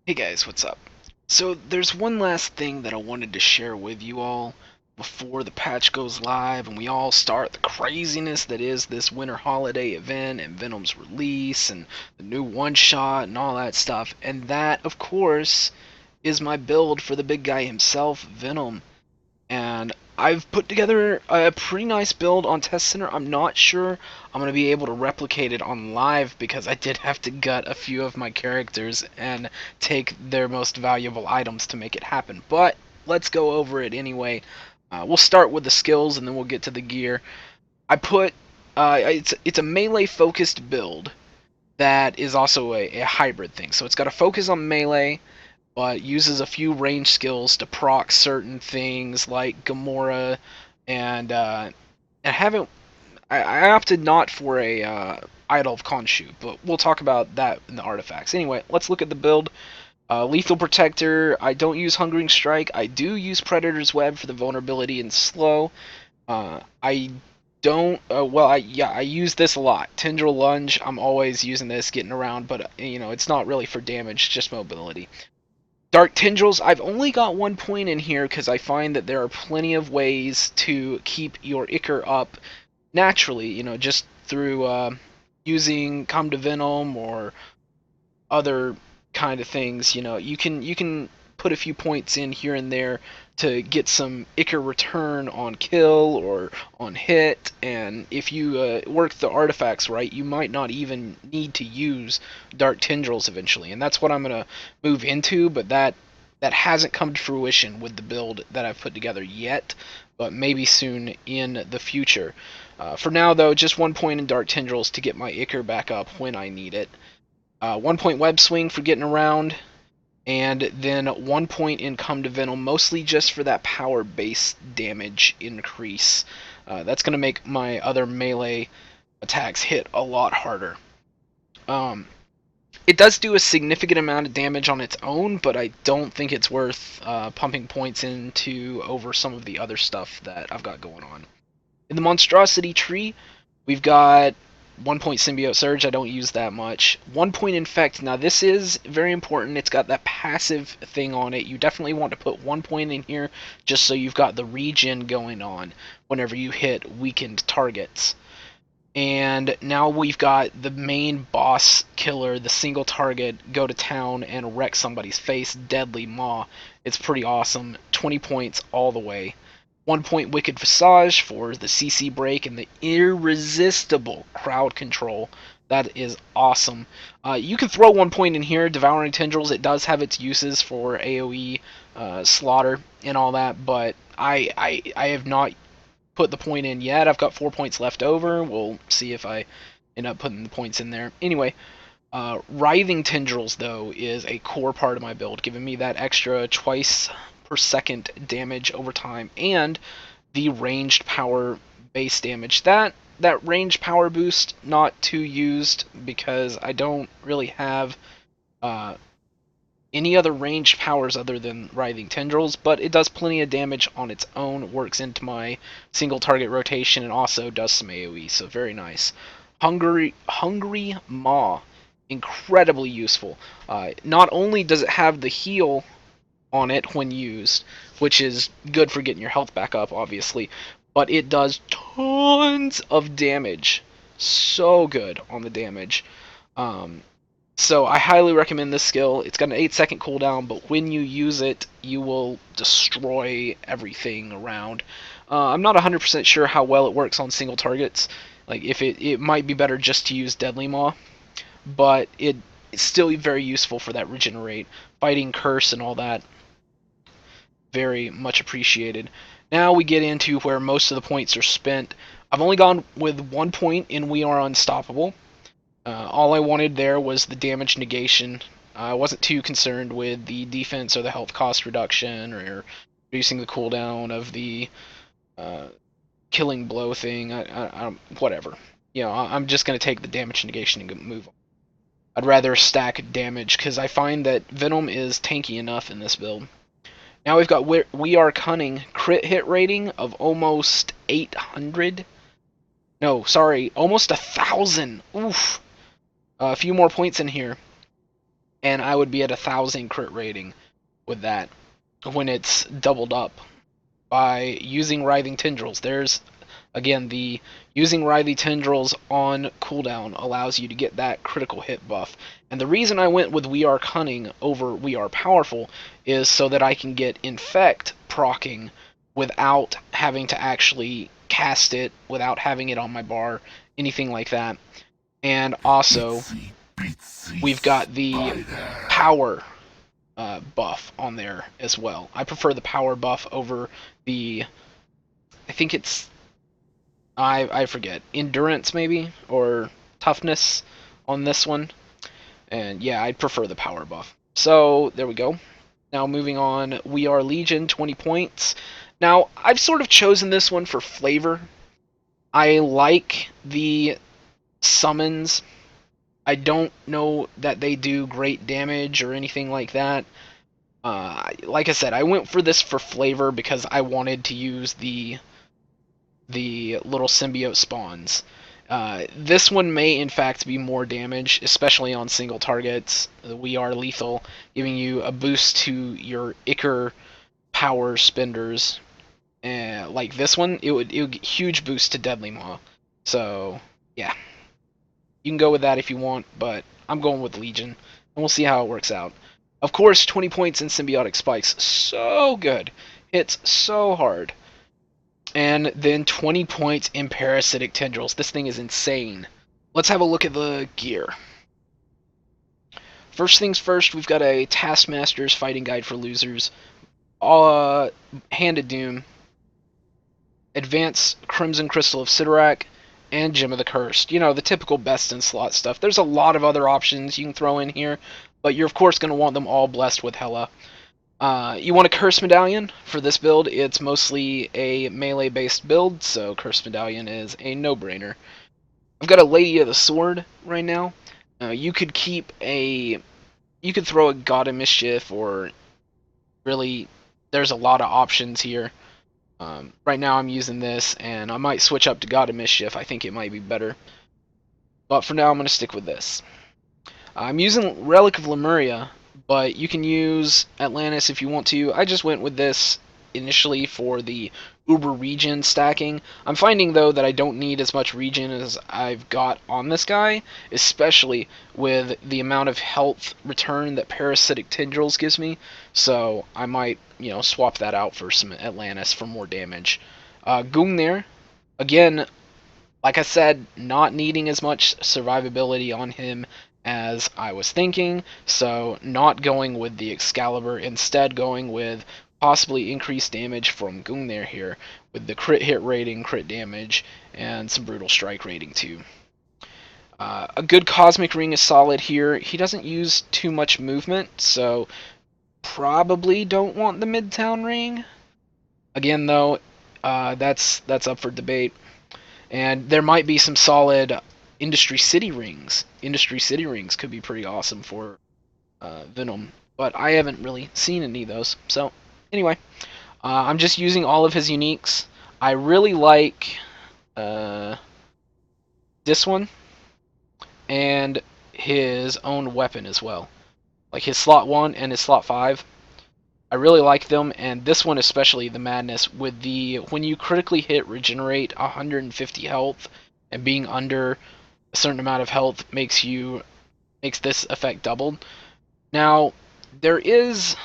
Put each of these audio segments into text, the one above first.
Hey guys, what's up? So there's one last thing that I wanted to share with you all before the patch goes live and we all start the craziness that is this winter holiday event and Venom's release and the new one-shot and all that stuff. And that, of course, is my build for the big guy himself, Venom. And I've put together a pretty nice build on Test Center. I'm not sure I'm going to be able to replicate it on live because I did have to gut a few of my characters and take their most valuable items to make it happen. But let's go over it anyway. We'll start with the skills and then we'll get to the gear. I put it's a melee focused build that is also a hybrid thing. So it's got a focus on melee, but uses a few range skills to proc certain things like Gamora, and I haven't. I opted not for a Idol of Khonshu, but we'll talk about that in the artifacts. Anyway, let's look at the build. Lethal Protector. I don't use Hungering Strike. I do use Predator's Web for the vulnerability and slow. I don't. I use this a lot. Tendril Lunge. I'm always using this, getting around, but it's not really for damage, just mobility. Dark Tendrils, I've only got 1 point in here because I find that there are plenty of ways to keep your Ichor up naturally, just through using Come to Venom or other kind of things. You can put a few points in here and there to get some Ichor return on kill or on hit, and if you work the artifacts right, you might not even need to use Dark Tendrils eventually, and that's what I'm going to move into, but that hasn't come to fruition with the build that I've put together yet, but maybe soon in the future. For now, though, just 1 point in Dark Tendrils to get my Ichor back up when I need it. 1 point Web Swing for getting around, and then 1 point in Come to Venom, mostly just for that power base damage increase. That's going to make my other melee attacks hit a lot harder. It does do a significant amount of damage on its own, but I don't think it's worth pumping points into over some of the other stuff that I've got going on. In the Monstrosity tree, we've got 1 point Symbiote Surge. I don't use that much. 1 point Infect. Now this is very important. It's got that passive thing on it. You definitely want to put 1 point in here just so you've got the regen going on whenever you hit weakened targets. And now we've got the main boss killer, the single target, go to town and wreck somebody's face, Deadly Maw. It's pretty awesome. 20 points all the way. 1 point Wicked Visage for the CC break and the irresistible crowd control. That is awesome. You can throw 1 point in here, Devouring Tendrils. It does have its uses for AoE slaughter and all that, but I have not put the point in yet. I've got 4 points left over. We'll see if I end up putting the points in there. Anyway, Writhing Tendrils, though, is a core part of my build, giving me that extra twice per second damage over time, and the ranged power base damage. That ranged power boost, not too used, because I don't really have any other ranged powers other than Writhing Tendrils, but it does plenty of damage on its own, works into my single target rotation, and also does some AoE, so very nice. Hungry Maw, incredibly useful. Not only does it have the heal on it when used, which is good for getting your health back up, obviously, but it does tons of damage. So good on the damage. So I highly recommend this skill. It's got an 8-second cooldown, but when you use it, you will destroy everything around. I'm not 100% sure how well it works on single targets. Like, if it might be better just to use Deadly Maw, but it's still very useful for that regenerate, fighting curse and all that. Very much appreciated. Now we get into where most of the points are spent. I've only gone with 1 point in We Are Unstoppable. All I wanted there was the damage negation. I wasn't too concerned with the defense or the health cost reduction or reducing the cooldown of the killing blow thing. Whatever. I'm just going to take the damage negation and move on. I'd rather stack damage because I find that Venom is tanky enough in this build. Now we've got We Are Cunning, crit hit rating of almost 800. No, sorry, almost 1,000. Oof. A few more points in here. and I would be at 1,000 crit rating with that when it's doubled up by using Writhing Tendrils. There's again the using Writhing Tendrils on cooldown allows you to get that critical hit buff. And the reason I went with We Are Cunning over We Are Powerful is so that I can get Infect proccing without having to actually cast it, without having it on my bar, anything like that. And also, we've got the power buff on there as well. I prefer the power buff over the, I think it's, I forget, endurance maybe, or toughness on this one. And yeah, I'd prefer the power buff. So there we go. Now moving on, We Are Legion, 20 points. Now, I've sort of chosen this one for flavor. I like the summons. I don't know that they do great damage or anything like that. Like I said, I went for this for flavor because I wanted to use the little symbiote spawns. This one may in fact be more damage, especially on single targets. We Are Lethal, giving you a boost to your Ichor power spenders. Like this one, it would huge boost to Deadly Maw. So yeah, you can go with that if you want, but I'm going with Legion, and we'll see how it works out. Of course, 20 points in Symbiotic Spikes, so good. Hits so hard. And then 20 points in Parasitic Tendrils. This thing is insane. Let's have a look at the gear. First things first, we've got a Taskmaster's Fighting Guide for Losers. Hand of Doom. Advanced Crimson Crystal of Sidorak. And Gem of the Cursed. You know, the typical best in slot stuff. There's a lot of other options you can throw in here, but you're of course going to want them all blessed with Hela. You want a Curse Medallion for this build. It's mostly a melee-based build, so Curse Medallion is a no-brainer. I've got a Lady of the Sword right now. You could throw a God of Mischief, or really, there's a lot of options here. Right now I'm using this, and I might switch up to God of Mischief. I think it might be better. But for now, I'm going to stick with this. I'm using Relic of Lemuria, but you can use Atlantis if you want to. I just went with this initially for the Uber regen stacking. I'm finding, though, that I don't need as much regen as I've got on this guy, especially with the amount of health return that Parasitic Tendrils gives me. So I might, swap that out for some Atlantis for more damage. Gungnir, again, like I said, not needing as much survivability on him as I was thinking, so not going with the Excalibur, instead going with possibly increased damage from Gungnir here, with the crit hit rating, crit damage, and some brutal strike rating too. A good Cosmic Ring is solid here. He doesn't use too much movement, so probably don't want the Midtown Ring. Again, though, that's up for debate. And there might be some solid Industry City rings. Industry City rings could be pretty awesome for Venom, but I haven't really seen any of those. So, anyway, I'm just using all of his uniques. I really like this one and his own weapon as well. Like his slot 1 and his slot 5. I really like them, and this one especially, the Madness, with the when you critically hit regenerate 150 health, and being under a certain amount of health makes this effect doubled. Now, there is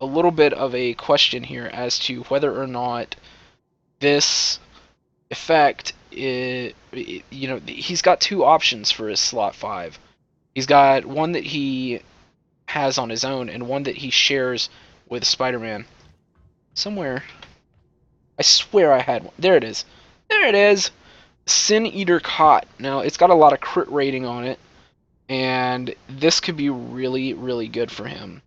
a little bit of a question here as to whether or not this effect is, he's got two options for his slot 5. He's got one that he has on his own and one that he shares with Spider-Man. Somewhere. I swear I had one. There it is. There it is! Sin Eater Cot. Now, it's got a lot of crit rating on it, and this could be really, really good for him.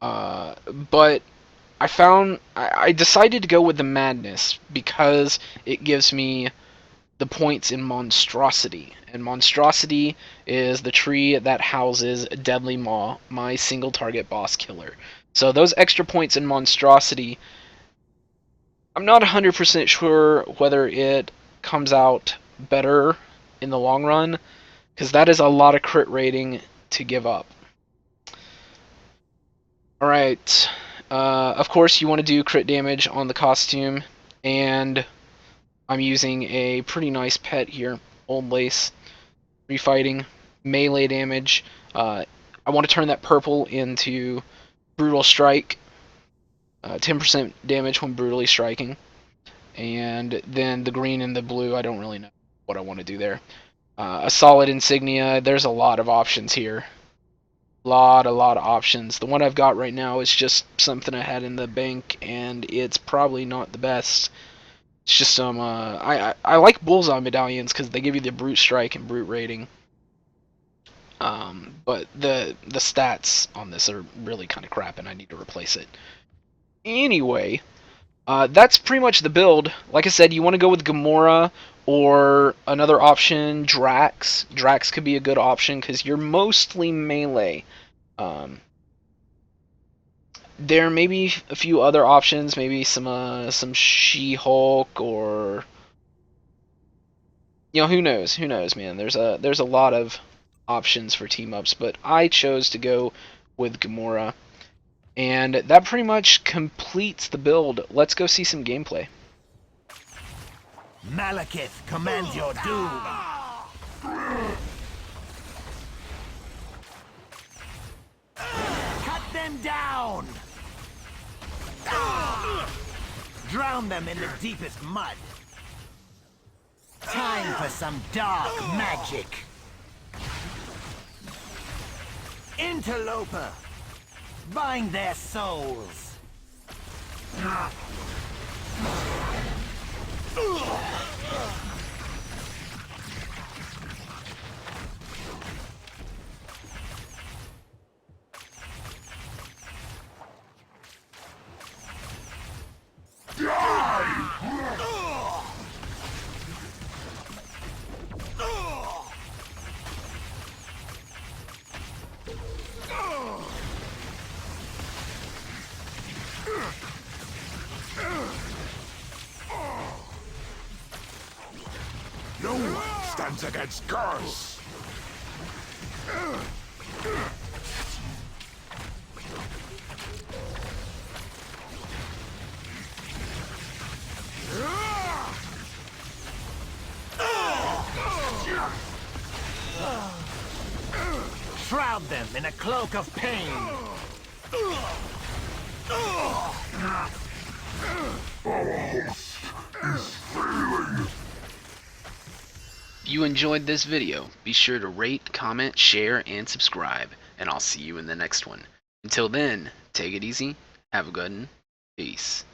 But I decided to go with the Madness because it gives me the points in Monstrosity. And Monstrosity is the tree that houses Deadly Maw, my single target boss killer. So those extra points in Monstrosity, I'm not 100% sure whether it comes out better in the long run, because that is a lot of crit rating to give up. Alright, of course you want to do crit damage on the costume, and I'm using a pretty nice pet here, Old Lace. Refighting, melee damage. I want to turn that purple into Brutal Strike, 10% damage when brutally striking. And then the green and the blue, I don't really know what I want to do there. A solid insignia, there's a lot of options here. A lot of options. The one I've got right now is just something I had in the bank, and it's probably not the best. It's just some, I like bullseye medallions because they give you the brute strike and brute rating. But the stats on this are really kind of crap, and I need to replace it. Anyway, that's pretty much the build. Like I said, you want to go with Gamora or another option, Drax. Drax could be a good option because you're mostly melee. There may be a few other options, maybe some She-Hulk or who knows? Who knows, man? There's a lot of options for team ups, but I chose to go with Gamora. And that pretty much completes the build. Let's go see some gameplay. Malekith, command your doom. Cut them down. Drown them in the deepest mud. Time for some dark magic. Interloper. Bind their souls. No one stands against curse! Shroud them in a cloak of pain. If you enjoyed this video, be sure to rate, comment, share, and subscribe, and I'll see you in the next one. Until then, take it easy, have a good one, peace.